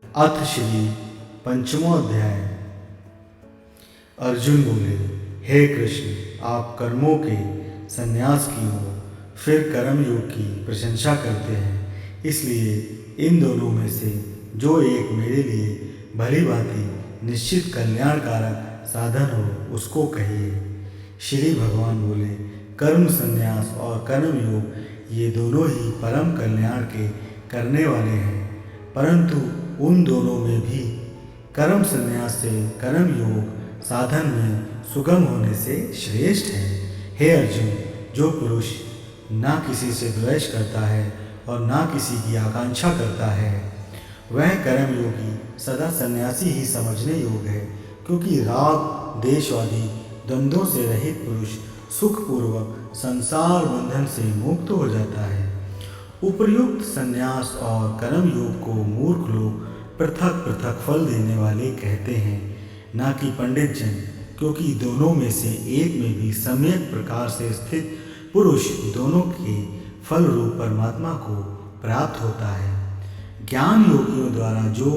अथ श्री पंचमो अध्याय। अर्जुन बोले, हे कृष्ण, आप कर्मों के संन्यास की ओर फिर कर्म योग की प्रशंसा करते हैं, इसलिए इन दोनों में से जो एक मेरे लिए भली भांति निश्चित कल्याणकारक साधन हो उसको कहिए। श्री भगवान बोले, कर्म संन्यास और कर्म योग ये दोनों ही परम कल्याण के करने वाले हैं, परंतु उन दोनों में भी कर्म संन्यास से कर्म योग साधन में सुगम होने से श्रेष्ठ है। हे अर्जुन, जो पुरुष ना किसी से द्वेष करता है और ना किसी की आकांक्षा करता है, वह कर्म योगी सदा सन्यासी ही समझने योग्य है, क्योंकि राग देशवादी द्वंद्वों से रहित पुरुष सुखपूर्वक संसार बंधन से मुक्त हो जाता है। उपर्युक्त संन्यास और कर्म योग को मूर्ख लोग पृथक पृथक फल देने वाले कहते हैं, ना कि पंडित जन, क्योंकि दोनों में से एक में भी सम्यक प्रकार से स्थित पुरुष दोनों के फल रूप परमात्मा को प्राप्त होता है। ज्ञान योगियों द्वारा जो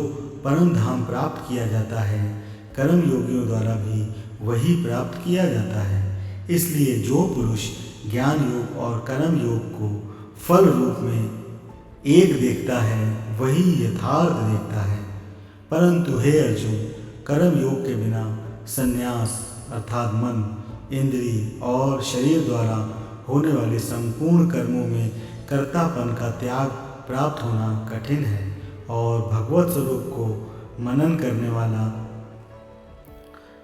परम धाम प्राप्त किया जाता है, कर्म योगियों द्वारा भी वही प्राप्त किया जाता है। इसलिए जो पुरुष ज्ञान योग और कर्म योग को फल रूप में एक देखता है, वही यथार्थ देखता है। परंतु हे अर्जुन, कर्म योग के बिना संन्यास अर्थात मन, इंद्रिय और शरीर द्वारा होने वाले संपूर्ण कर्मों में कर्तापन का त्याग प्राप्त होना कठिन है, और भगवत स्वरूप को मनन करने वाला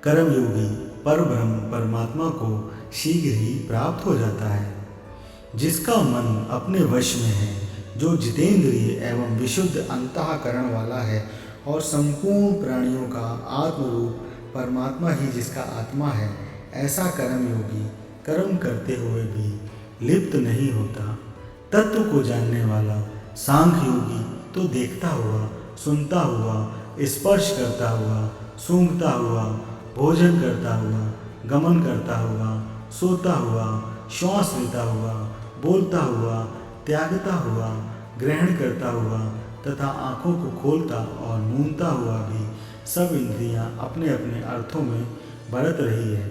कर्म योगी परब्रह्म परमात्मा को शीघ्र ही प्राप्त हो जाता है। जिसका मन अपने वश में है, जो जितेंद्रिय एवं विशुद्ध अंतःकरण वाला है और संपूर्ण प्राणियों का आत्मरूप परमात्मा ही जिसका आत्मा है, ऐसा कर्म योगी कर्म करते हुए भी लिप्त नहीं होता। तत्व को जानने वाला सांख्य योगी तो देखता हुआ, सुनता हुआ, स्पर्श करता हुआ, सूंघता हुआ, भोजन करता हुआ, गमन करता हुआ, सोता हुआ, श्वास लेता हुआ, बोलता हुआ, त्यागता हुआ, ग्रहण करता हुआ तथा आँखों को खोलता और मूंदता हुआ भी सब इंद्रियां अपने अपने अर्थों में बरत रही है।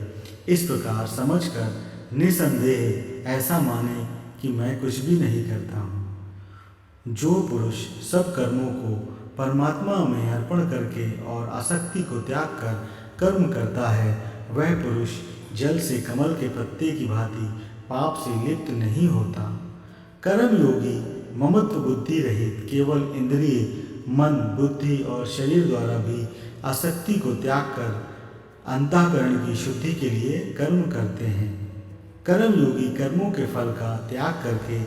इस प्रकार समझकर निसंदेह ऐसा माने कि मैं कुछ भी नहीं करता हूँ। जो पुरुष सब कर्मों को परमात्मा में अर्पण करके और आसक्ति को त्याग कर कर्म करता है, वह पुरुष जल से कमल के पत्ते की भांति पाप से लिप्त नहीं होता। कर्म योगी ममत्व बुद्धि रहित केवल इंद्रिय, मन, बुद्धि और शरीर द्वारा भी आसक्ति को त्याग कर अंतःकरण की शुद्धि के लिए कर्म करते हैं। कर्म योगी कर्मों के फल का त्याग करके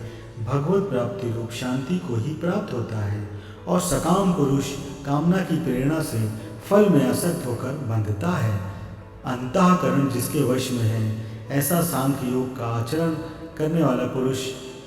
भगवत प्राप्ति रूप शांति को ही प्राप्त होता है, और सकाम पुरुष कामना की प्रेरणा से फल में आसक्त होकर बंधता है। अंतःकरण जिसके वश में है, ऐसा सांख्य योग का आचरण करने वाला पुरुष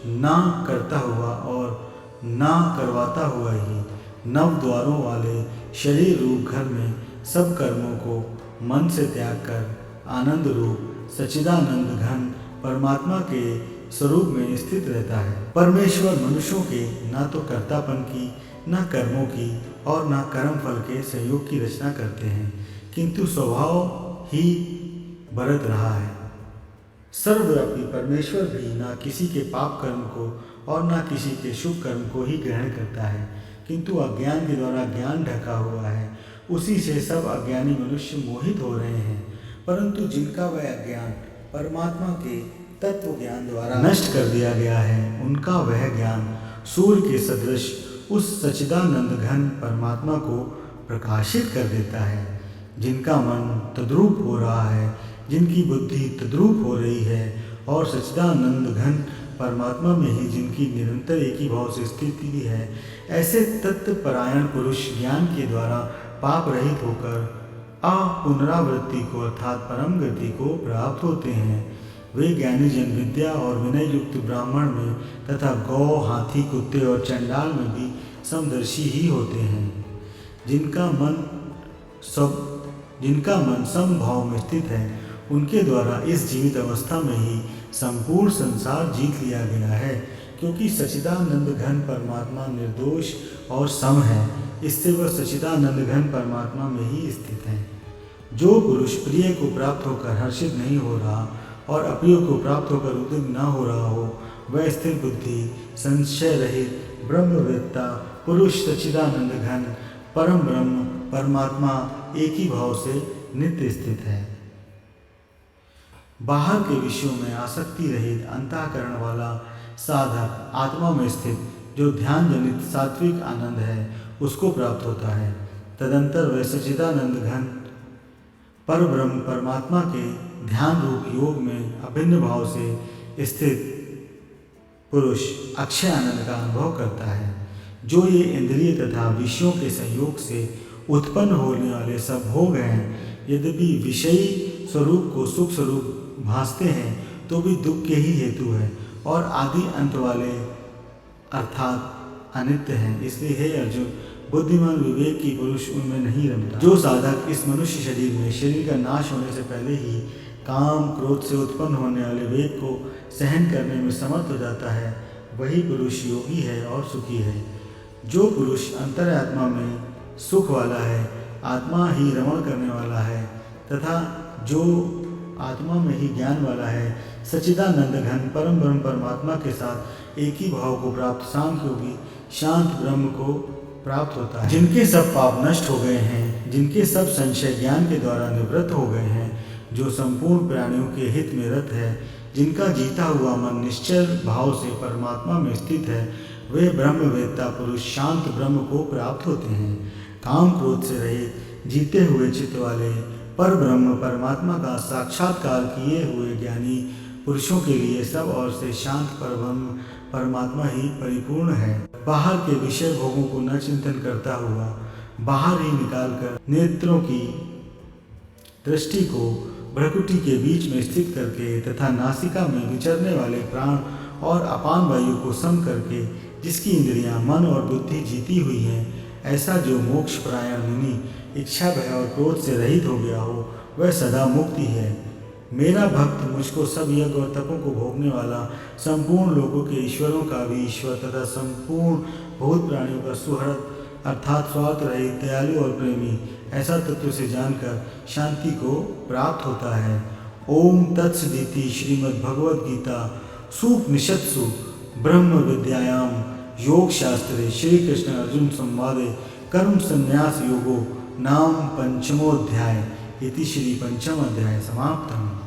ना करता हुआ और ना करवाता हुआ ही नव द्वारों वाले शरीर रूप घर में सब कर्मों को मन से त्याग कर आनंद रूप सच्चिदानंद घन परमात्मा के स्वरूप में स्थित रहता है। परमेश्वर मनुष्यों के ना तो कर्तापन की, ना कर्मों की और ना कर्म फल के संयोग की रचना करते हैं, किंतु स्वभाव ही बरत रहा है। सर्वव्यापी परमेश्वर भी ना किसी के पाप कर्म को और ना किसी के शुभ कर्म को ही ग्रहण करता है, किंतु अज्ञान के द्वारा ज्ञान ढका हुआ है, उसी से सब अज्ञानी मनुष्य मोहित हो रहे हैं। परंतु जिनका वह अज्ञान परमात्मा के तत्व ज्ञान द्वारा नष्ट कर दिया गया है, उनका वह ज्ञान सूर्य के सदृश उस सच्चिदानंद घन परमात्मा को प्रकाशित कर देता है। जिनका मन तद्रूप हो रहा है, जिनकी बुद्धि तद्रूप हो रही है और सच्चिदानंद घन परमात्मा में ही जिनकी निरंतर एक ही भाव से स्थिति है, ऐसे तत्परायण पुरुष ज्ञान के द्वारा पाप रहित होकर अपुनरावृत्ति को अर्थात परम गति को प्राप्त होते हैं। वे ज्ञानी जन विद्या और विनय युक्त ब्राह्मण में तथा गौ, हाथी, कुत्ते और चंडाल में भी समदर्शी ही होते हैं। जिनका मन समभाव में स्थित है, उनके द्वारा इस जीवित अवस्था में ही संपूर्ण संसार जीत लिया गया है, क्योंकि सच्चिदानंद घन परमात्मा निर्दोष और सम है। इससे वह सच्चिदानंद घन परमात्मा में ही स्थित है। जो पुरुष प्रिय को प्राप्त होकर हर्षित नहीं हो रहा और अप्रिय को प्राप्त होकर उद्विग्न न हो रहा हो, वह स्थिर बुद्धि, संशय रहित ब्रह्मवेत्ता पुरुष सच्चिदानंद घन परम ब्रह्म परमात्मा एक ही भाव से नित्य स्थित है। बाहर के विषयों में आसक्ति रहित अंतःकरण वाला साधक आत्मा में स्थित जो ध्यान जनित सात्विक आनंद है उसको प्राप्त होता है। तदंतर वह सच्चिदानंद घन पर ब्रह्म परमात्मा के ध्यान रूप योग में अभिन्न भाव से स्थित पुरुष अक्षय आनंद का अनुभव करता है। जो ये इंद्रिय तथा विषयों के संयोग से उत्पन्न होने वाले सब भोग हैं, यद्यपि विषयी स्वरूप को सुख स्वरूप भासते हैं तो भी दुख के ही हेतु है और आदि अंत वाले अर्थात अनित्य हैं। इसलिए हे अर्जुन, बुद्धिमान विवेक की पुरुष उनमें नहीं रमता। जो साधक इस मनुष्य शरीर में शरीर का नाश होने से पहले ही काम क्रोध से उत्पन्न होने वाले वेग को सहन करने में समर्थ हो जाता है, वही पुरुष योगी है और सुखी है। जो पुरुष अंतरात्मा में सुख वाला है, आत्मा ही रमण करने वाला है तथा जो आत्मा में ही ज्ञान वाला है, सच्चिदानंद घन परम ब्रह्म परमात्मा के साथ एक ही भाव को प्राप्त सांख्य योगी शांत ब्रह्म को प्राप्त होता है। जिनके सब पाप नष्ट हो गए हैं, जिनके सब संशय ज्ञान के द्वारा निवृत्त हो गए हैं, जो संपूर्ण प्राणियों के हित में रत है, जिनका जीता हुआ मन निश्चल भाव से परमात्मा में स्थित है, वे ब्रह्मवेत्ता पुरुष शांत ब्रह्म को प्राप्त होते हैं। काम क्रोध से रहित जीते हुए चित्त वाले पर ब्रह्म परमात्मा का साक्षात्कार किए हुए ज्ञानी पुरुषों के लिए सब ओर से शांत परब्रह्म परमात्मा ही परिपूर्ण है। बाहर के विषय भोगों को न चिंतन करता हुआ बाहर ही निकालकर नेत्रों की दृष्टि को भ्रकुटी के बीच में स्थित करके तथा नासिका में विचरने वाले प्राण और अपान वायु को सम करके जिसकी इंद्रियां मन और बुद्धि जीती हुई हैं, ऐसा जो मोक्ष परायण मुनि इच्छा भय और क्रोध से रहित हो गया हो, वह सदा मुक्ति है। मेरा भक्त मुझको सब यज्ञ और तपों को भोगने वाला, संपूर्ण लोगों के ईश्वरों का भी ईश्वर तथा संपूर्ण भूत प्राणियों का सुहृद अर्थात स्वार्थ रहित दयालु और प्रेमी, ऐसा तत्व से जानकर शांति को प्राप्त होता है। ओम तत्सदिति श्रीमद् भगवद गीता सूपनिषत्सु ब्रह्म विद्यायाम योग शास्त्रे श्री कृष्ण अर्जुन संवादे कर्म संन्यास योगो नाम पंचमोध्याय इति श्री पंचम अध्याय समाप्तम्।